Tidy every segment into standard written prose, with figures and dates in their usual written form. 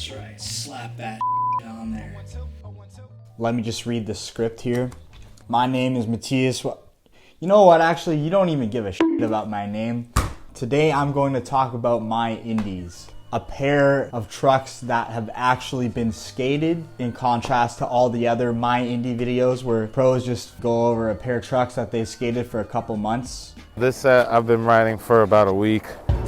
That's right, slap that on there. Let me just read the script here. My name is Matthias. You know what, actually, you don't even give a shit about my name. Today I'm going to talk about my Indys. A pair of trucks that have actually been skated, in contrast to all the other My Indy videos where pros just go over a pair of trucks that they skated for a couple months. This set I've been riding for about a week.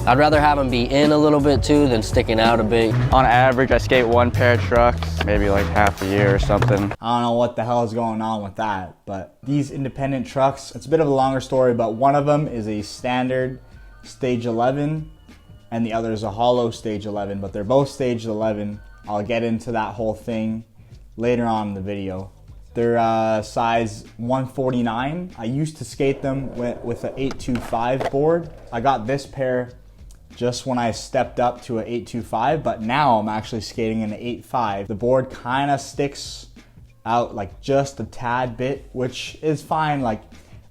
I'd rather have them be in a little bit too than sticking out a bit. On average, I skate one pair of trucks, maybe like half a year or something. I don't know what the hell is going on with that, but these independent trucks, it's a bit of a longer story, but one of them is a standard stage 11 and the other is a hollow stage 11, but they're both stage 11. I'll get into that whole thing later on in the video. They're size 149. I used to skate them with an 825 board. I got this pair just when I stepped up to an 825, but now I'm actually skating an 8.5. The board kind of sticks out like just a tad bit, which is fine. Like,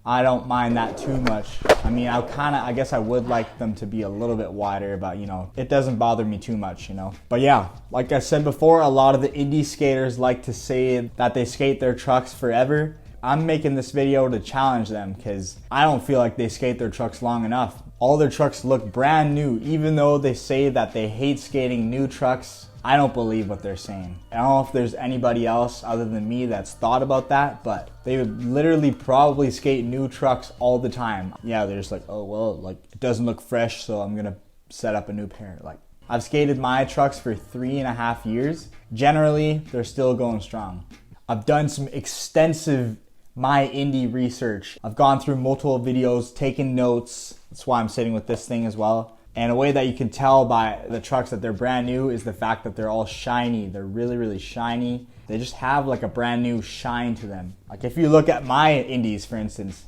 I don't mind that too much. I mean, I guess I would like them to be a little bit wider, but you know, it doesn't bother me too much, you know. But yeah, like I said before, a lot of the indie skaters like to say that they skate their trucks forever. I'm making this video to challenge them because I don't feel like they skate their trucks long enough. All their trucks look brand new, even though they say that they hate skating new trucks. I don't believe what they're saying. I don't know if there's anybody else other than me that's thought about that, but they would literally probably skate new trucks all the time. Yeah, they're just like, oh, well, like it doesn't look fresh, so I'm gonna set up a new pair. Like, I've skated my trucks for 3.5 years. Generally, they're still going strong. I've done some extensive My Indy research. I've gone through multiple videos, taken notes. That's why I'm sitting with this thing as well. And a way that you can tell by the trucks that they're brand new is the fact that they're all shiny. They're really, really shiny. They just have like a brand new shine to them. Like if you look at my Indys, for instance,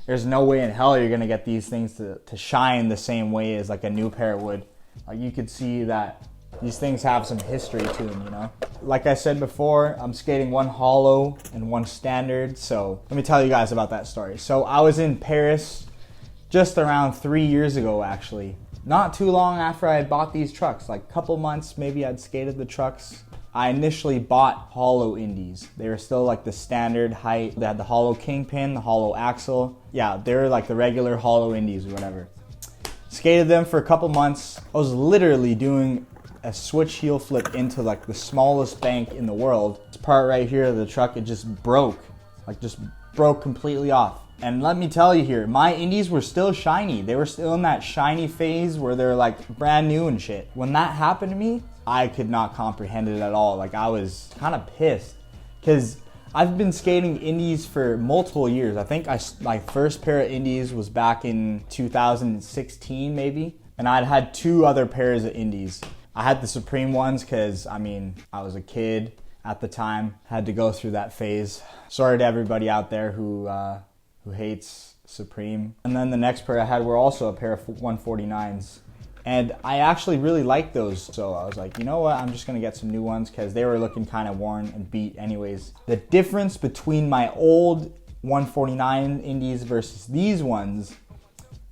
there's no way in hell you're gonna get these things to shine the same way as like a new pair would. Like you could see that these things have some history to them, you know? Like I said before, I'm skating one hollow and one standard. So let me tell you guys about that story. So I was in Paris just around 3 years ago, actually. Not too long after I had bought these trucks, like a couple months maybe I'd skated the trucks. I initially bought hollow Indys. They were still like the standard height. They had the hollow kingpin, the hollow axle. Yeah, they were like the regular hollow Indys or whatever. Skated them for a couple months. I was literally doing a switch heel flip into like the smallest bank in the world. This part right here of the truck, it just broke. Like just broke completely off. And let me tell you here, my Indys were still shiny. They were still in that shiny phase where they're like brand new and shit. When that happened to me, I could not comprehend it at all. Like I was kind of pissed because I've been skating Indys for multiple years. I think my first pair of Indys was back in 2016 maybe. And I'd had 2 other pairs of Indys. I had the Supreme ones because, I mean, I was a kid at the time. Had to go through that phase. Sorry to everybody out there who hates Supreme. And then the next pair I had were also a pair of 149s. And I actually really liked those. So I was like, you know what? I'm just gonna get some new ones because they were looking kind of worn and beat anyways. The difference between my old 149 Indys versus these ones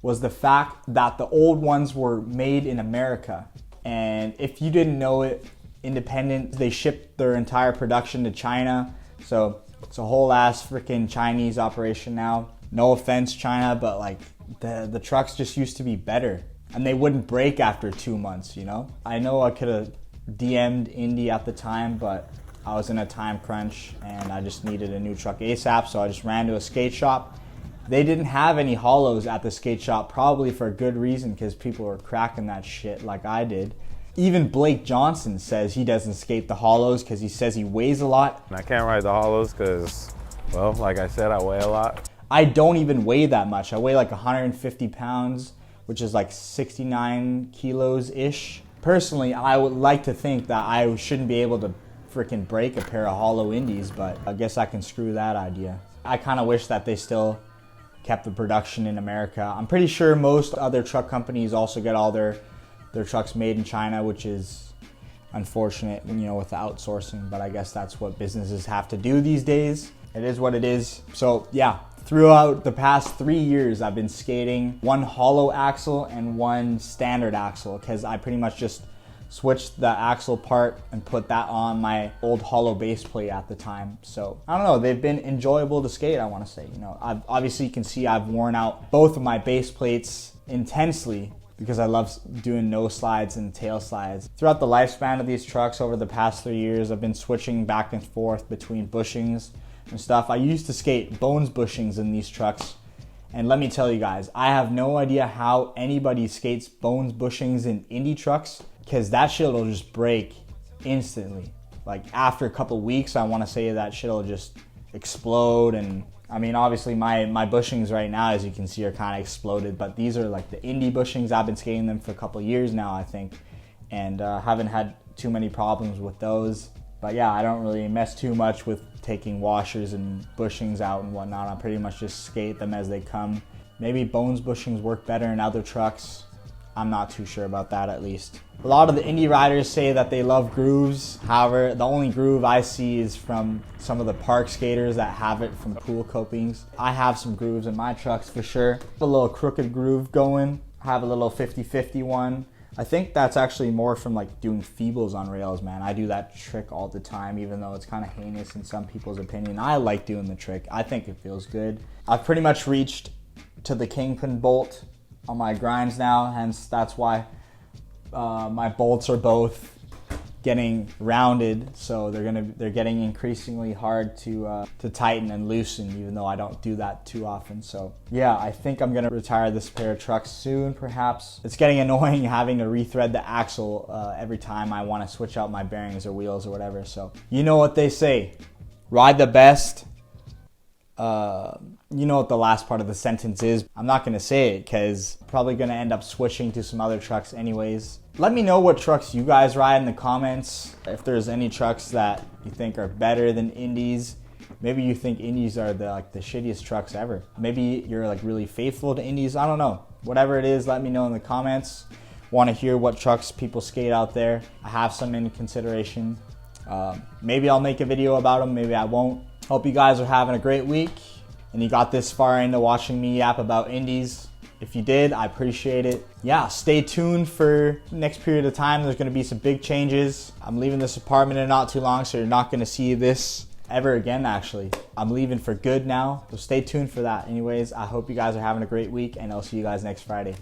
was the fact that the old ones were made in America. And if you didn't know it, independent, they shipped their entire production to China. So it's a whole ass freaking Chinese operation now. No offense, China, but like the trucks just used to be better. And they wouldn't break after 2 months, you know? I know I could have DM'd Indy at the time, but I was in a time crunch and I just needed a new truck ASAP, so I just ran to a skate shop. They didn't have any hollows at the skate shop, probably for a good reason because people were cracking that shit like I did. Even Blake Johnson says he doesn't skate the hollows because he says he weighs a lot. I can't ride the hollows because, well, like I said, I weigh a lot. I don't even weigh that much. I weigh like 150 pounds, which is like 69 kilos-ish. Personally, I would like to think that I shouldn't be able to freaking break a pair of hollow Indys, but I guess I can screw that idea. I kind of wish that they still kept the production in America. I'm pretty sure most other truck companies also get all their trucks made in China, which is unfortunate, you know, with the outsourcing, but I guess that's what businesses have to do these days. It is what it is. So yeah, throughout the past 3 years, I've been skating one hollow axle and one standard axle because I pretty much just switched the axle part and put that on my old hollow base plate at the time. So I don't know, they've been enjoyable to skate, I want to say. You know, obviously you can see I've worn out both of my base plates intensely because I love doing nose slides and tail slides. Throughout the lifespan of these trucks over the past 3 years, I've been switching back and forth between bushings and stuff. I used to skate bones bushings in these trucks, and let me tell you guys, I have no idea how anybody skates bones bushings in Indy trucks, because that shit will just break instantly. Like after a couple weeks, I want to say that shit will just explode. And I mean, obviously my bushings right now, as you can see, are kind of exploded, but these are like the Indy bushings. I've been skating them for a couple years now, I think, and haven't had too many problems with those. But yeah, I don't really mess too much with taking washers and bushings out and whatnot. I pretty much just skate them as they come. Maybe bones bushings work better in other trucks. I'm not too sure about that, at least. A lot of the Indy riders say that they love grooves. However, the only groove I see is from some of the park skaters that have it from pool copings. I have some grooves in my trucks for sure. A little crooked groove going. I have a little 50-50 one. I think that's actually more from like doing feebles on rails, man. I do that trick all the time, even though it's kind of heinous in some people's opinion. I like doing the trick. I think it feels good. I've pretty much reached to the kingpin bolt on my grinds now, hence that's why my bolts are both getting rounded, so they're getting increasingly hard to tighten and loosen, even though I don't do that too often. So yeah, I think I'm gonna retire this pair of trucks soon, perhaps. It's getting annoying having to rethread the axle every time I want to switch out my bearings or wheels or whatever. So you know what they say, ride the best. You know what the last part of the sentence is. I'm not gonna say it because I'm probably gonna end up switching to some other trucks anyways. Let me know what trucks you guys ride in the comments. If there's any trucks that you think are better than Indys. Maybe you think Indys are the shittiest trucks ever. Maybe you're like really faithful to Indys. I don't know. Whatever it is, let me know in the comments. Want to hear what trucks people skate out there. I have some in consideration. Maybe I'll make a video about them. Maybe I won't. Hope you guys are having a great week and you got this far into watching me yap about Indys. If you did, I appreciate it. Yeah, stay tuned for the next period of time. There's gonna be some big changes. I'm leaving this apartment in not too long, so you're not gonna see this ever again, actually. I'm leaving for good now, so stay tuned for that. Anyways, I hope you guys are having a great week, and I'll see you guys next Friday.